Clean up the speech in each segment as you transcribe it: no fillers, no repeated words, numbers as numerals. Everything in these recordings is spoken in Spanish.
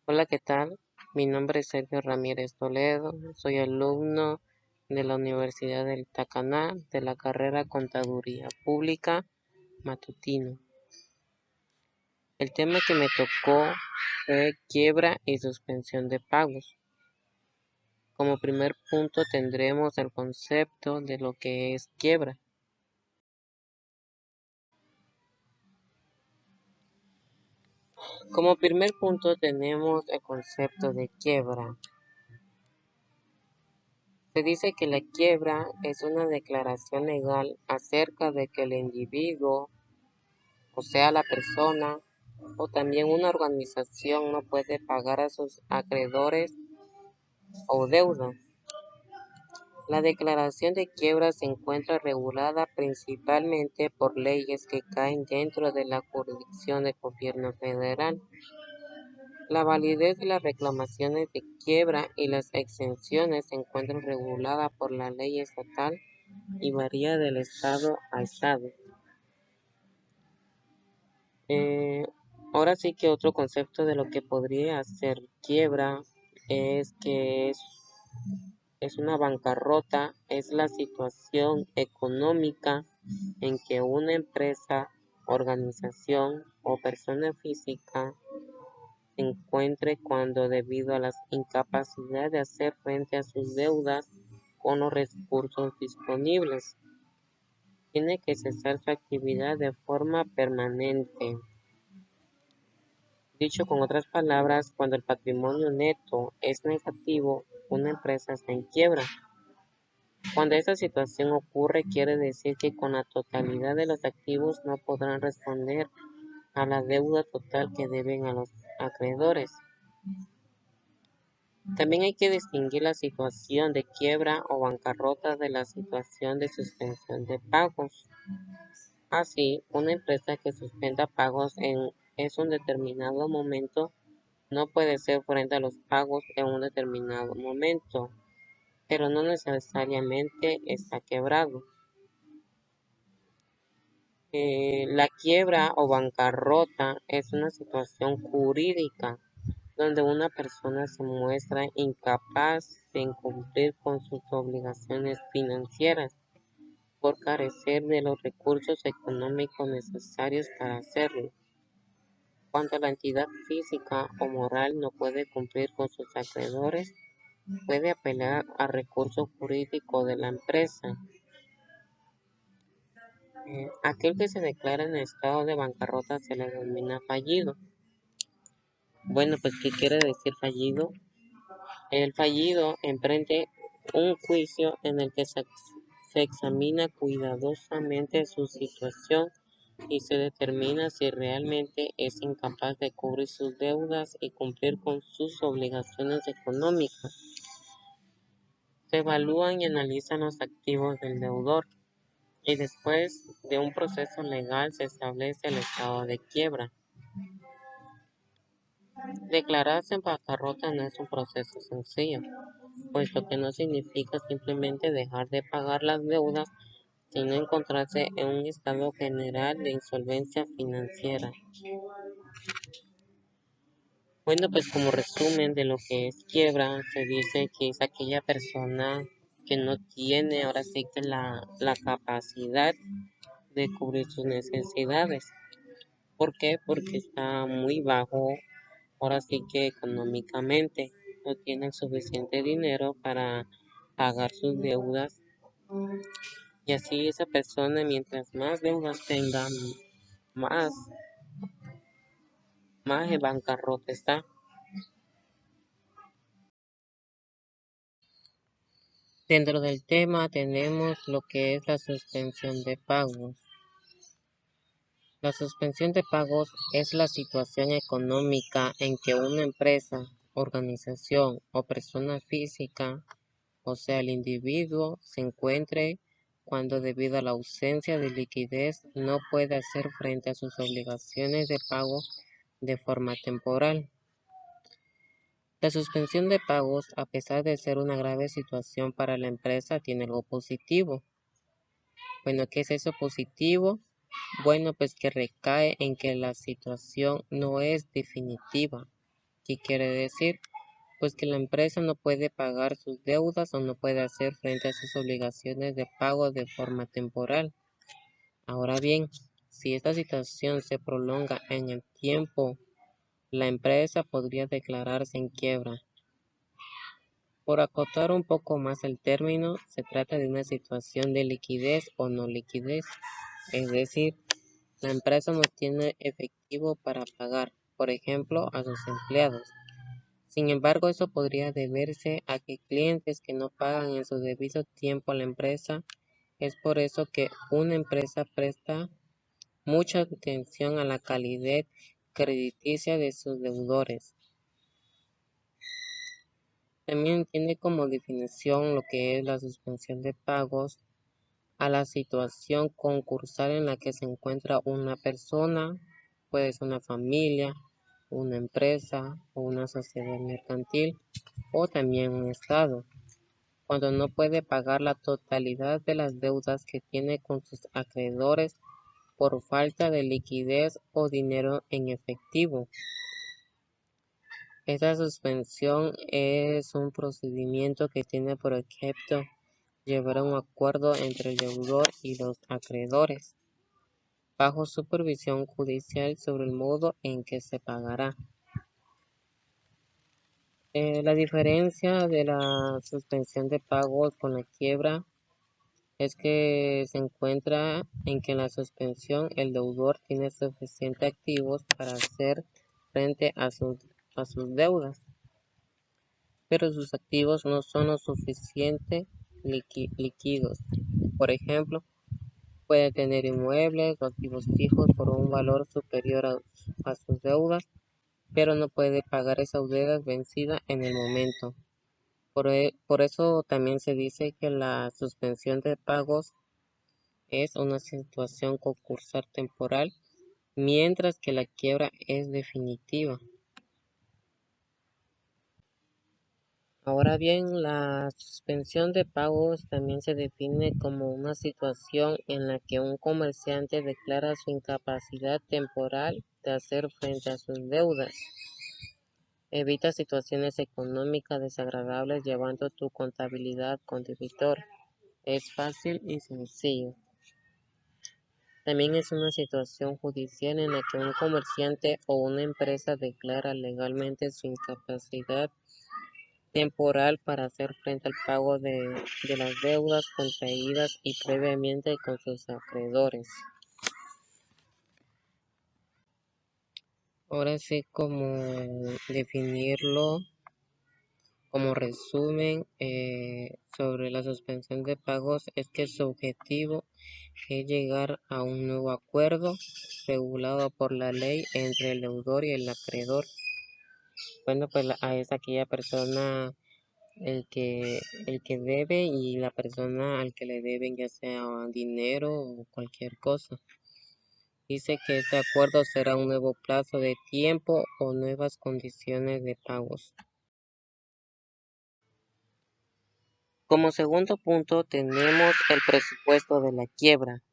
Hola, ¿qué tal? Mi nombre es Sergio Ramírez Toledo, soy alumno de la Universidad del Tacaná de la carrera Contaduría Pública Matutino. El tema que me tocó fue quiebra y suspensión de pagos. Como primer punto tendremos el concepto de lo que es quiebra. Como primer punto tenemos el concepto de quiebra. Se dice que la quiebra es una declaración legal acerca de que el individuo, o sea la persona, o también una organización no puede pagar a sus acreedores o deudas. La declaración de quiebra se encuentra regulada principalmente por leyes que caen dentro de la jurisdicción del gobierno federal. La validez de las reclamaciones de quiebra y las exenciones se encuentran reguladas por la ley estatal y varía del estado a estado. Ahora sí que otro concepto de lo que podría ser quiebra es que es una bancarrota, es la situación económica en que una empresa, organización o persona física se encuentre cuando debido a la incapacidad de hacer frente a sus deudas con los recursos disponibles, tiene que cesar su actividad de forma permanente. Dicho con otras palabras, cuando el patrimonio neto es negativo, una empresa está en quiebra. Cuando esta situación ocurre, quiere decir que con la totalidad de los activos no podrán responder a la deuda total que deben a los acreedores. También hay que distinguir la situación de quiebra o bancarrota de la situación de suspensión de pagos. Así, una empresa que suspenda pagos es un determinado momento no puede hacer frente a los pagos en un determinado momento, pero no necesariamente está quebrado. La quiebra o bancarrota es una situación jurídica donde una persona se muestra incapaz de cumplir con sus obligaciones financieras por carecer de los recursos económicos necesarios para hacerlo. Cuando la entidad física o moral no puede cumplir con sus acreedores, puede apelar al recurso jurídico de la empresa. Aquel que se declara en estado de bancarrota se le denomina fallido. Bueno, pues ¿qué quiere decir fallido? El fallido emprende un juicio en el que se examina cuidadosamente su situación y se determina si realmente es incapaz de cubrir sus deudas y cumplir con sus obligaciones económicas. Se evalúan y analizan los activos del deudor y después de un proceso legal se establece el estado de quiebra. Declararse en bancarrota no es un proceso sencillo, puesto que no significa simplemente dejar de pagar las deudas, sino encontrarse en un estado general de insolvencia financiera. Bueno, pues como resumen de lo que es quiebra, se dice que es aquella persona que no tiene ahora sí que la capacidad de cubrir sus necesidades. ¿Por qué? Porque está muy bajo, ahora sí que económicamente, no tiene suficiente dinero para pagar sus deudas y así esa persona mientras más deudas tenga, más, más en bancarrota está. Dentro del tema tenemos lo que es la suspensión de pagos. La suspensión de pagos es la situación económica en que una empresa, organización o persona física, o sea el individuo, se encuentre cuando debido a la ausencia de liquidez no puede hacer frente a sus obligaciones de pago de forma temporal. La suspensión de pagos, a pesar de ser una grave situación para la empresa, tiene algo positivo. Bueno, ¿qué es eso positivo? Bueno, pues que recae en que la situación no es definitiva, ¿Qué quiere decir? Pues que la empresa no puede pagar sus deudas o no puede hacer frente a sus obligaciones de pago de forma temporal. Ahora bien, si esta situación se prolonga en el tiempo, la empresa podría declararse en quiebra. Por acotar un poco más el término, se trata de una situación de liquidez o no liquidez, es decir, la empresa no tiene efectivo para pagar, por ejemplo, a sus empleados. Sin embargo, eso podría deberse a que clientes que no pagan en su debido tiempo a la empresa. Es por eso que una empresa presta mucha atención a la calidad crediticia de sus deudores. También tiene como definición lo que es la suspensión de pagos a la situación concursal en la que se encuentra una persona, puede ser una familia, una empresa o una sociedad mercantil o también un estado, cuando no puede pagar la totalidad de las deudas que tiene con sus acreedores por falta de liquidez o dinero en efectivo. Esta suspensión es un procedimiento que tiene por objeto llevar a un acuerdo entre el deudor y los acreedores, bajo supervisión judicial sobre el modo en que se pagará. La diferencia de la suspensión de pagos con la quiebra es que se encuentra en que en la suspensión el deudor tiene suficientes activos para hacer frente a sus deudas, pero sus activos no son lo suficiente líquidos. Por ejemplo, puede tener inmuebles o activos fijos por un valor superior a sus deudas, pero no puede pagar esas deudas vencidas en el momento. Por eso también se dice que la suspensión de pagos es una situación concursal temporal, mientras que la quiebra es definitiva. Ahora bien, la suspensión de pagos también se define como una situación en la que un comerciante declara su incapacidad temporal de hacer frente a sus deudas. Evita situaciones económicas desagradables llevando tu contabilidad con debitor. Es fácil y sencillo. También es una situación judicial en la que un comerciante o una empresa declara legalmente su incapacidad temporal para hacer frente al pago de las deudas contraídas y previamente con sus acreedores. Ahora sí, como definirlo como resumen sobre la suspensión de pagos es que su objetivo es llegar a un nuevo acuerdo regulado por la ley entre el deudor y el acreedor. Bueno, pues es aquella persona el que debe y la persona al que le deben, ya sea dinero o cualquier cosa. Dice que este acuerdo será un nuevo plazo de tiempo o nuevas condiciones de pagos. Como segundo punto tenemos el presupuesto de la quiebra.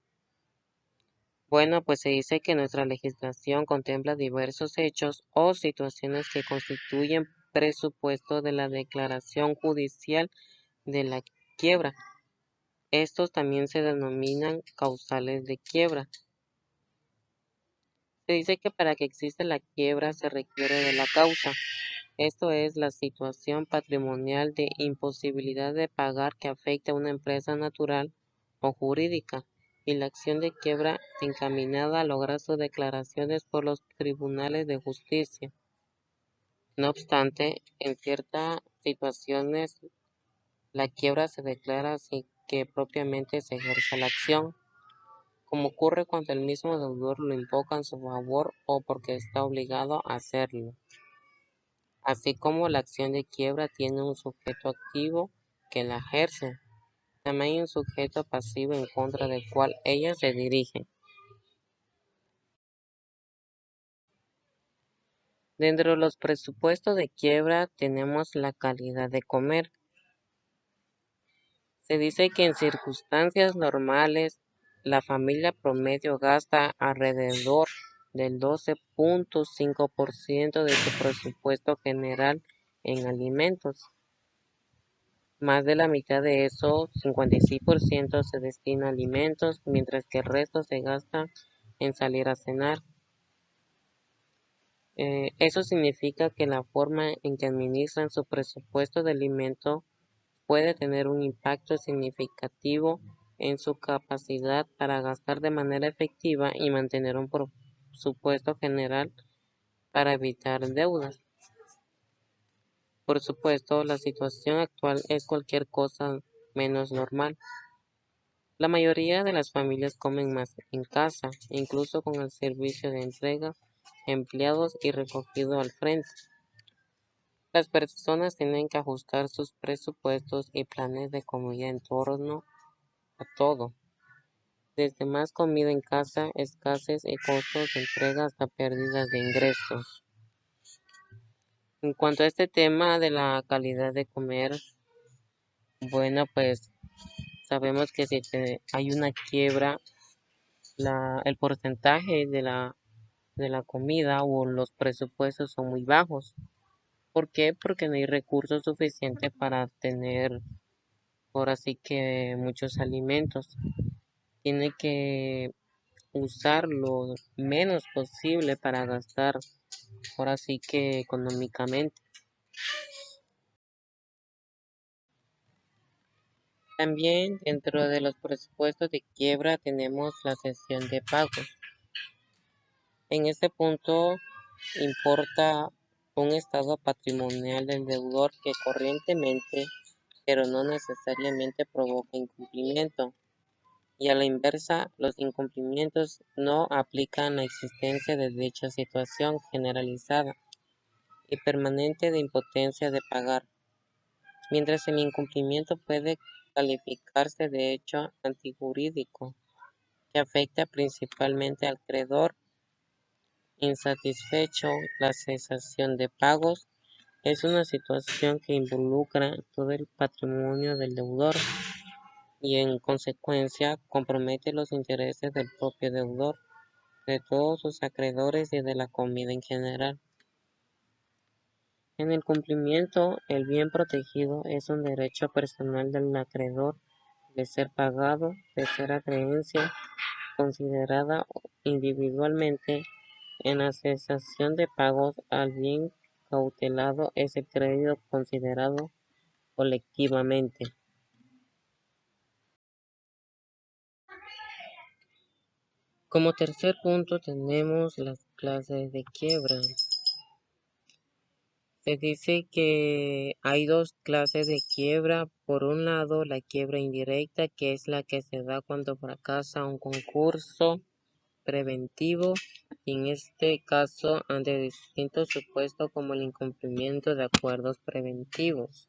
Bueno, pues se dice que nuestra legislación contempla diversos hechos o situaciones que constituyen presupuesto de la declaración judicial de la quiebra. Estos también se denominan causales de quiebra. Se dice que para que exista la quiebra se requiere de la causa. Esto es la situación patrimonial de imposibilidad de pagar que afecta a una empresa natural o jurídica y la acción de quiebra encaminada a lograr sus declaraciones por los tribunales de justicia. No obstante, en ciertas situaciones la quiebra se declara sin que propiamente se ejerza la acción, como ocurre cuando el mismo deudor lo invoca en su favor o porque está obligado a hacerlo. Así como la acción de quiebra tiene un sujeto activo que la ejerce, también hay un sujeto pasivo en contra del cual ella se dirige. Dentro de los presupuestos de quiebra tenemos la calidad de comer. Se dice que en circunstancias normales la familia promedio gasta alrededor del 12.5% de su presupuesto general en alimentos. Más de la mitad de eso, 56%, se destina a alimentos, mientras que el resto se gasta en salir a cenar. Eso significa que la forma en que administran su presupuesto de alimento puede tener un impacto significativo en su capacidad para gastar de manera efectiva y mantener un presupuesto general para evitar deudas. Por supuesto, la situación actual es cualquier cosa menos normal. La mayoría de las familias comen más en casa, incluso con el servicio de entrega, empleados y recogido al frente. Las personas tienen que ajustar sus presupuestos y planes de comida en torno a todo, desde más comida en casa, escasez y costos de entrega hasta pérdidas de ingresos. En cuanto a este tema de la calidad de comer, bueno, pues sabemos que si hay una quiebra, el porcentaje de la comida o los presupuestos son muy bajos. ¿Por qué? Porque no hay recursos suficientes para tener, por así que, muchos alimentos. Tiene que usar lo menos posible para gastar, ahora sí que económicamente. También dentro de los presupuestos de quiebra tenemos la sesión de pagos. En este punto importa un estado patrimonial del deudor que corrientemente, pero no necesariamente provoca incumplimiento. Y a la inversa, los incumplimientos no aplican la existencia de dicha situación generalizada y permanente de impotencia de pagar, mientras el incumplimiento puede calificarse de hecho antijurídico, que afecta principalmente al acreedor insatisfecho. La cesación de pagos es una situación que involucra todo el patrimonio del deudor y en consecuencia compromete los intereses del propio deudor, de todos sus acreedores y de la comunidad en general. En el cumplimiento, el bien protegido es un derecho personal del acreedor de ser pagado, de ser acreencia considerada individualmente. En la cesación de pagos al bien cautelado es el crédito considerado colectivamente. Como tercer punto tenemos las clases de quiebra. Se dice que hay dos clases de quiebra. Por un lado, la quiebra indirecta, que es la que se da cuando fracasa un concurso preventivo, y en este caso ante distintos supuestos como el incumplimiento de acuerdos preventivos,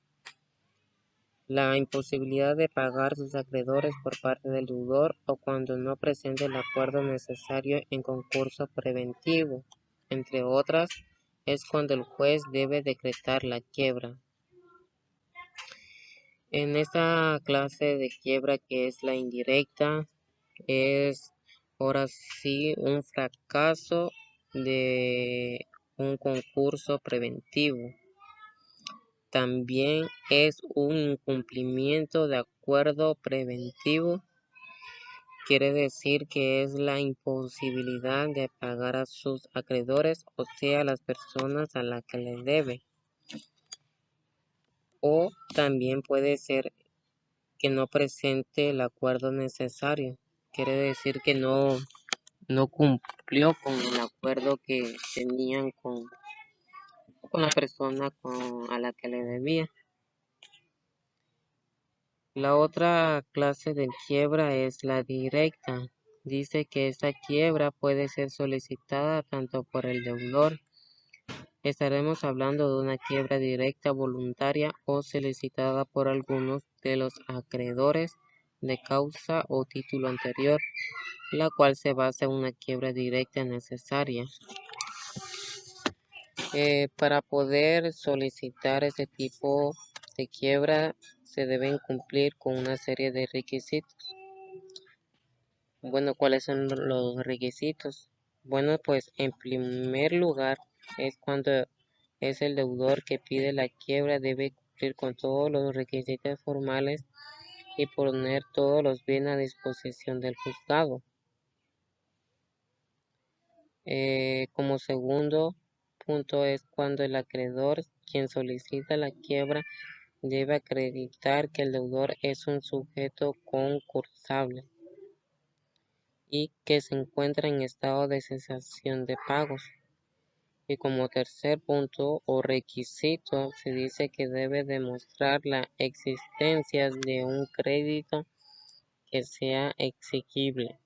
la imposibilidad de pagar sus acreedores por parte del deudor o cuando no presente el acuerdo necesario en concurso preventivo, entre otras, es cuando el juez debe decretar la quiebra. En esta clase de quiebra, que es la indirecta, es ahora sí un fracaso de un concurso preventivo. También es un incumplimiento de acuerdo preventivo. Quiere decir que es la imposibilidad de pagar a sus acreedores, o sea, las personas a las que les debe. O también puede ser que no presente el acuerdo necesario. Quiere decir que no cumplió con el acuerdo que tenían con la persona a la que le debía. La otra clase de quiebra es la directa. Dice que esta quiebra puede ser solicitada tanto por el deudor. Estaremos hablando de una quiebra directa voluntaria o solicitada por algunos de los acreedores de causa o título anterior, la cual se basa en una quiebra directa necesaria. Para poder solicitar este tipo de quiebra se deben cumplir con una serie de requisitos. Bueno, ¿cuáles son los requisitos? Bueno, pues en primer lugar es cuando es el deudor que pide la quiebra, debe cumplir con todos los requisitos formales y poner todos los bienes a disposición del juzgado. Como segundo punto es cuando el acreedor, quien solicita la quiebra, debe acreditar que el deudor es un sujeto concursable y que se encuentra en estado de cesación de pagos. Y como tercer punto o requisito, se dice que debe demostrar la existencia de un crédito que sea exigible.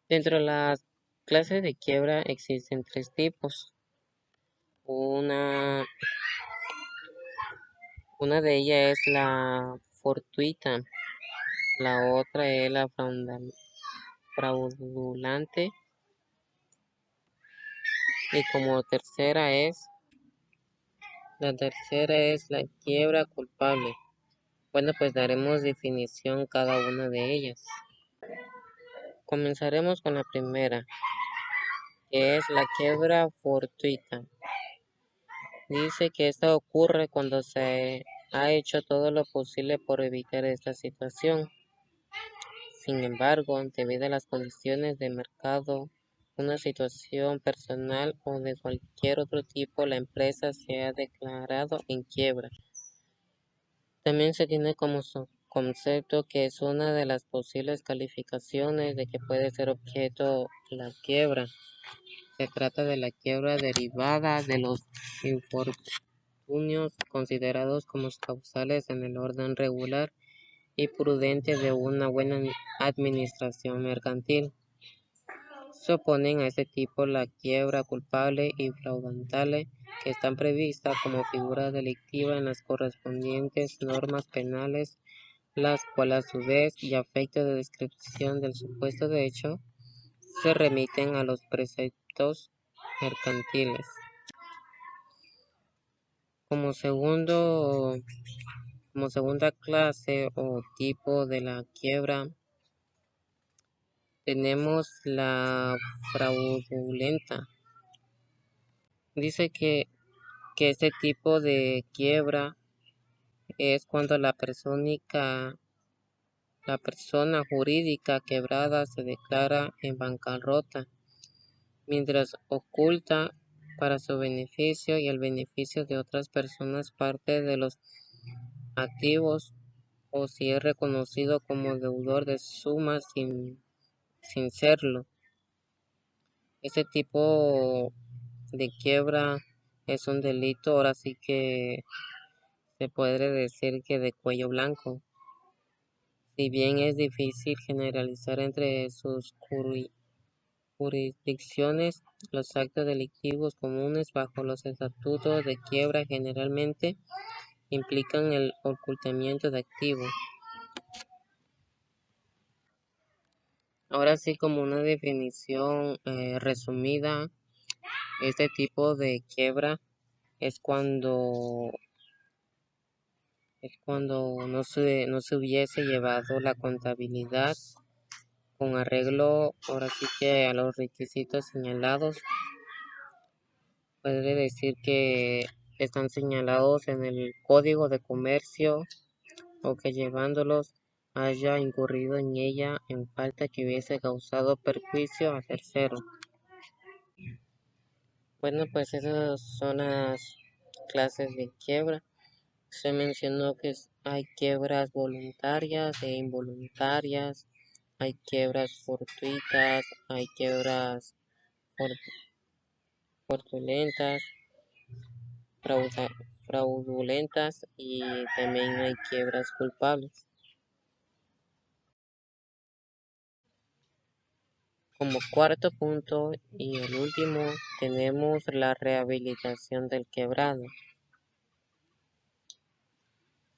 Dentro de las clases de quiebra existen tres tipos. Una, una de ellas es la fortuita, la otra es la fraudulante y como la tercera es la quiebra culpable. Bueno, pues daremos definición cada una de ellas. Comenzaremos con la primera, que es la quiebra fortuita. Dice que esta ocurre cuando se ha hecho todo lo posible por evitar esta situación. Sin embargo, debido a las condiciones de mercado, una situación personal o de cualquier otro tipo, la empresa se ha declarado en quiebra. También se tiene como concepto que es una de las posibles calificaciones de que puede ser objeto la quiebra. Se trata de la quiebra derivada de los infortunios considerados como causales en el orden regular y prudente de una buena administración mercantil. Se oponen a este tipo la quiebra culpable y fraudulenta, que están previstas como figura delictiva en las correspondientes normas penales, las cuales a su vez y a efecto de descripción del supuesto de hecho, se remiten a los preceptos mercantiles. Como segunda clase o tipo de la quiebra, tenemos la fraudulenta. Dice que este tipo de quiebra es cuando la persona jurídica quebrada se declara en bancarrota, mientras oculta para su beneficio y el beneficio de otras personas parte de los activos o si es reconocido como deudor de sumas sin serlo. Este tipo de quiebra es un delito, ahora sí que se puede decir que de cuello blanco. Si bien es difícil generalizar entre sus jurisdicciones, los actos delictivos comunes bajo los estatutos de quiebra generalmente implican el ocultamiento de activos. Ahora sí, como una definición resumida, este tipo de quiebra es cuando no se hubiese llevado la contabilidad con arreglo ahora sí que a los requisitos señalados. Puede decir que están señalados en el Código de Comercio o que llevándolos haya incurrido en ella en falta que hubiese causado perjuicio a tercero. Bueno, pues esas son las clases de quiebra. Se mencionó que hay quiebras voluntarias e involuntarias, hay quiebras fortuitas, hay quiebras fraudulentas, fraudulentas y también hay quiebras culpables. Como cuarto punto y el último tenemos la rehabilitación del quebrado.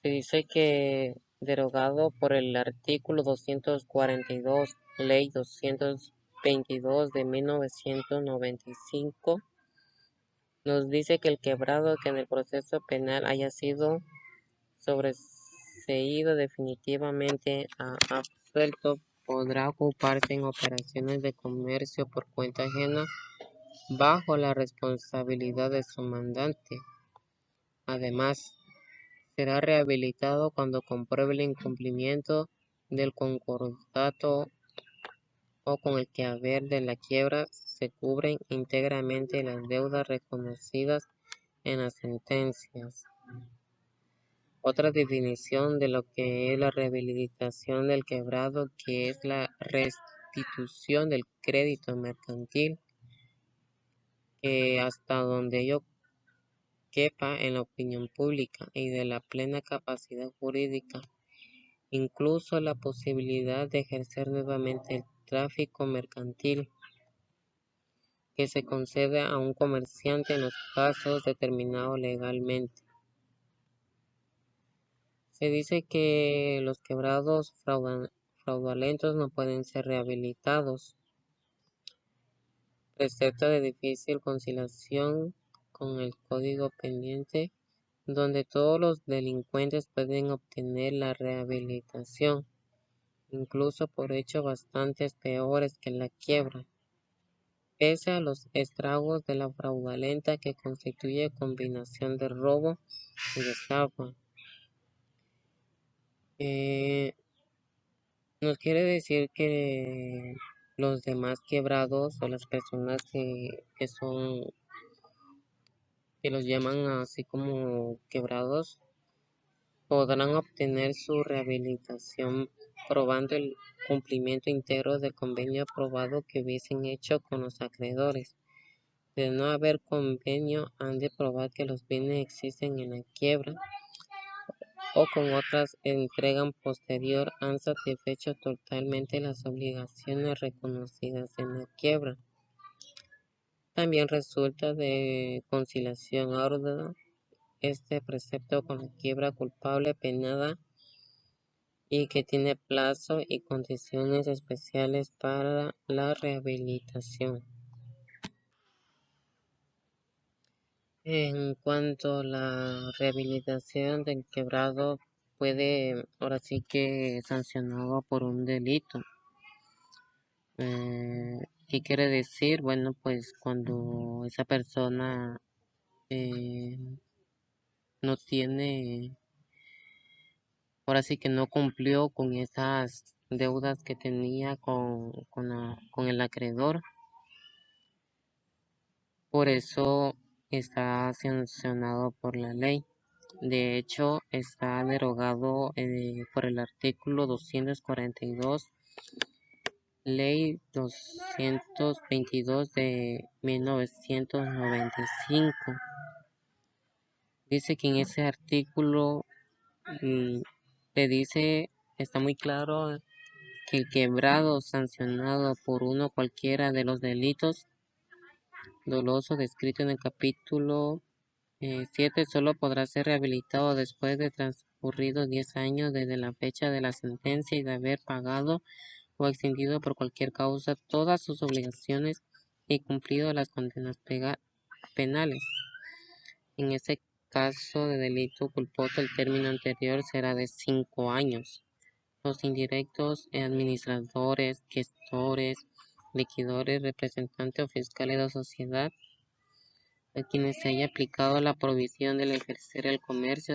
Se dice que derogado por el artículo 242, ley 222 de 1995, nos dice que el quebrado que en el proceso penal haya sido sobreseído definitivamente absuelto podrá ocuparse en operaciones de comercio por cuenta ajena bajo la responsabilidad de su mandante. Además, será rehabilitado cuando compruebe el incumplimiento del concordato o con el que haber de la quiebra se cubren íntegramente las deudas reconocidas en las sentencias. Otra definición de lo que es la rehabilitación del quebrado, que es la restitución del crédito mercantil, que hasta donde ello quepa en la opinión pública y de la plena capacidad jurídica, incluso la posibilidad de ejercer nuevamente el tráfico mercantil que se concede a un comerciante en los casos determinados legalmente. Se dice que los quebrados fraudulentos no pueden ser rehabilitados, precepto de difícil conciliación con el código pendiente, donde todos los delincuentes pueden obtener la rehabilitación, incluso por hechos bastante peores que la quiebra, pese a los estragos de la fraudulenta que constituye combinación de robo y estafa. Nos quiere decir que los demás quebrados o las personas que son, que los llaman así como quebrados, podrán obtener su rehabilitación probando el cumplimiento íntegro del convenio aprobado que hubiesen hecho con los acreedores. De no haber convenio, han de probar que los bienes existen en la quiebra o con otras entregas posterior han satisfecho totalmente las obligaciones reconocidas en la quiebra. También resulta de conciliación ardua este precepto con la quiebra culpable penada y que tiene plazo y condiciones especiales para la rehabilitación. En cuanto a la rehabilitación del quebrado, puede ahora sí que sancionado por un delito. ¿Qué quiere decir? Bueno, pues cuando esa persona eh, no tiene, ahora sí que no cumplió con esas deudas que tenía con el acreedor, por eso está sancionado por la ley. De hecho, está derogado por el artículo 242, Ley 222 de 1995. Dice que en ese artículo te dice, está muy claro que el quebrado sancionado por uno cualquiera de los delitos doloso descrito en el capítulo 7 solo podrá ser rehabilitado después de transcurridos 10 años desde la fecha de la sentencia y de haber pagado o extinguido por cualquier causa todas sus obligaciones y cumplido las condenas penales. En ese caso de delito culposo, el término anterior será de 5 años. Los indirectos administradores, gestores, liquidadores, representantes o fiscales de la sociedad a quienes se haya aplicado la prohibición del ejercer el comercio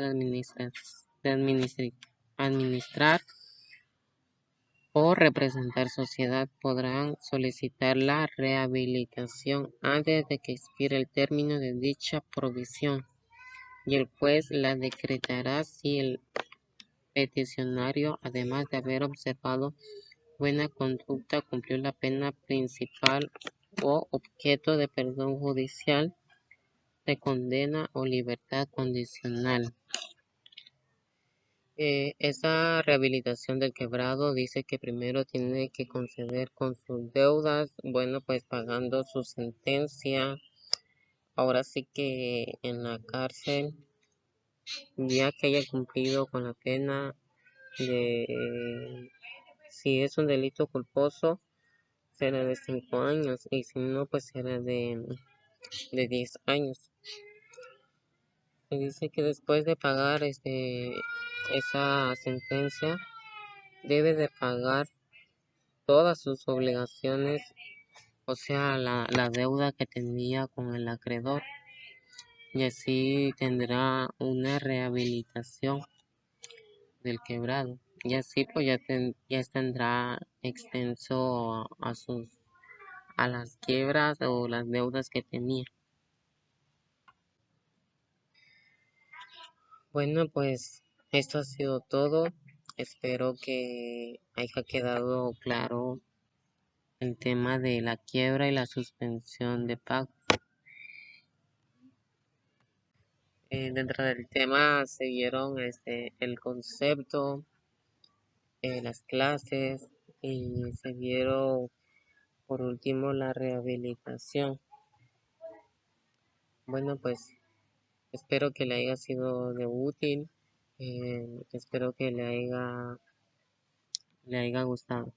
administrar o representar sociedad podrán solicitar la rehabilitación antes de que expire el término de dicha provisión y el juez la decretará si el peticionario, además de haber observado buena conducta, cumplió la pena principal o objeto de perdón judicial, de condena o libertad condicional. Esa rehabilitación del quebrado dice que primero tiene que conceder con sus deudas, bueno, pues pagando su sentencia. Ahora sí que en la cárcel, ya que haya cumplido con la pena de, si es un delito culposo, será de 5 años y si no, pues será de 10 años. Se dice que después de pagar esa sentencia, debe de pagar todas sus obligaciones, o sea, la deuda que tenía con el acreedor, y así tendrá una rehabilitación del quebrado, y así pues ya tendrá extenso a las quiebras o las deudas que tenía. Bueno, pues esto ha sido todo. Espero que haya quedado claro el tema de la quiebra y la suspensión de pago. Dentro del tema se vieron el concepto, las clases y se vieron por último la rehabilitación. Bueno, pues espero que le haya sido de útil. Espero que le haya gustado.